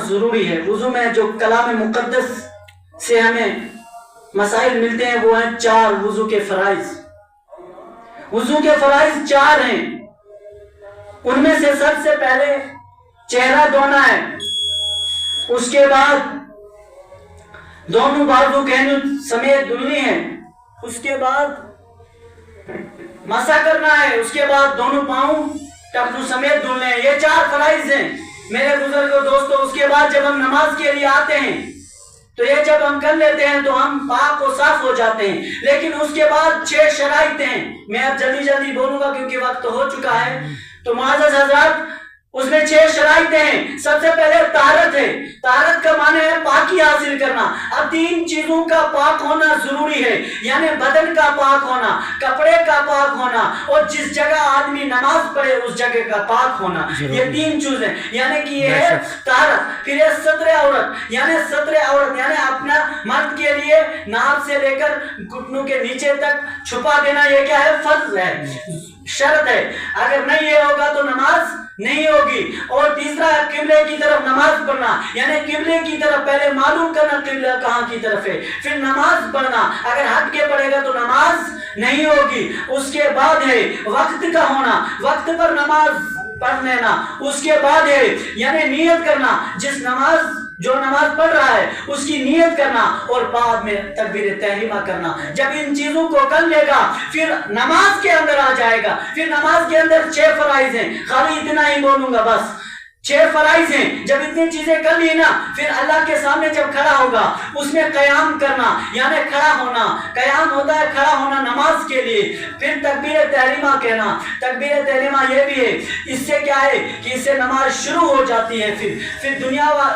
ضروری ہے۔ وضو میں جو کلام مقدس سے ہمیں مسائل ملتے ہیں وہ ہیں 4 وضو کے فرائض۔ وضو کے فرائض 4 ہیں، ان میں سے سب سے پہلے چہرہ دھونا ہے، اس کے بعد دونوں بازو کہنوں سمیت دھلنی ہے، اس کے بعد مسح کرنا ہے، اس کے بعد دونوں پاؤں ٹخنوں سمیت دھلنے ہیں۔ یہ 4 فرائض ہیں میرے بزرگوں دوستوں۔ اس کے بعد جب ہم نماز کے لیے آتے ہیں تو یہ جب ہم کر لیتے ہیں تو ہم پاک و صاف ہو جاتے ہیں، لیکن اس کے بعد 6 شرائط ہیں۔ میں اب جلدی بولوں گا کیونکہ وقت ہو چکا ہے۔ تو معزز حضرات، اس میں 6 شرائط ہیں۔ سب سے پہلے طہارت ہے۔ طہارت کا معنی ہے پاکی حاصل کرنا۔ اب 3 چیزوں کا پاک ہونا ضروری ہے، یعنی بدن کا پاک ہونا، کپڑے کا پاک ہونا، اور جس جگہ آدمی نماز پڑھے اس جگہ کا پاک ہونا۔ یہ 3 چیزیں یعنی کہ یہ ہے طہارت۔ پھر یہ ستر عورت، یعنی ستر عورت یعنی اپنا مرد کے لیے ناف سے لے کر گھٹنوں کے نیچے تک چھپا دینا، یہ کیا ہے؟ فرض ہے، شرط ہے۔ اگر نہیں یہ ہوگا تو نماز نہیں ہوگی۔ اور تیسرا ہے قبلے کی طرف نماز پڑھنا، یعنی قبلے کی طرف پہلے معلوم کرنا قبلہ کہاں کی طرف ہے، پھر نماز پڑھنا۔ اگر ہٹ کے پڑھے گا تو نماز نہیں ہوگی۔ اس کے بعد ہے وقت کا ہونا، وقت پر نماز پڑھ لینا۔ اس کے بعد ہے یعنی نیت کرنا، جو نماز پڑھ رہا ہے اس کی نیت کرنا، اور بعد میں تکبیر تحریمہ کرنا۔ جب ان چیزوں کو کر لے گا پھر نماز کے اندر آ جائے گا۔ پھر نماز کے اندر 6 فرائض ہیں، خالی اتنا ہی بولوں گا بس۔ 6 فرائض ہیں۔ جب اتنی چیزیں کر لی نا، پھر اللہ کے سامنے جب کھڑا ہوگا اس میں قیام کرنا، یعنی کھڑا ہونا۔ قیام ہوتا ہے کھڑا ہونا نماز کے لیے۔ پھر تکبیر تحریمہ کہنا۔ تکبیر تحریمہ یہ بھی ہے، اس سے کیا ہے کہ اس سے نماز شروع ہو جاتی ہے۔ پھر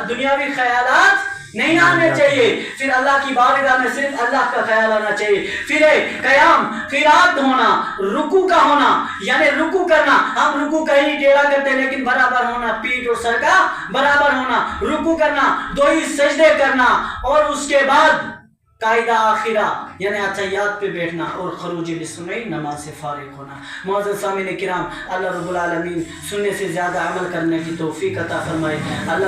دنیاوی خیالات نہیں آنے چاہیے، پھر اللہ کی بارگاہ میں صرف اللہ کا خیال آنا چاہیے۔ پھر قیام، قرات ہونا، رکوع کا ہونا، یعنی رکوع کرنا۔ ہم رکوع کہیں ٹیڑھا کرتے ہیں لیکن برابر ہونا، پیٹھ اور سر کا برابر ہونا، رکوع کرنا، 2 سجدے کرنا، اور اس کے بعد قاعدہ آخرہ یعنی اتحیات پہ بیٹھنا، اور خروج بسنئی نماز سے فارغ ہونا۔ معزز سامعین کرام، اللہ رب العالمین سننے سے زیادہ عمل کرنے کی توفیق عطا فرمائے۔ اللہ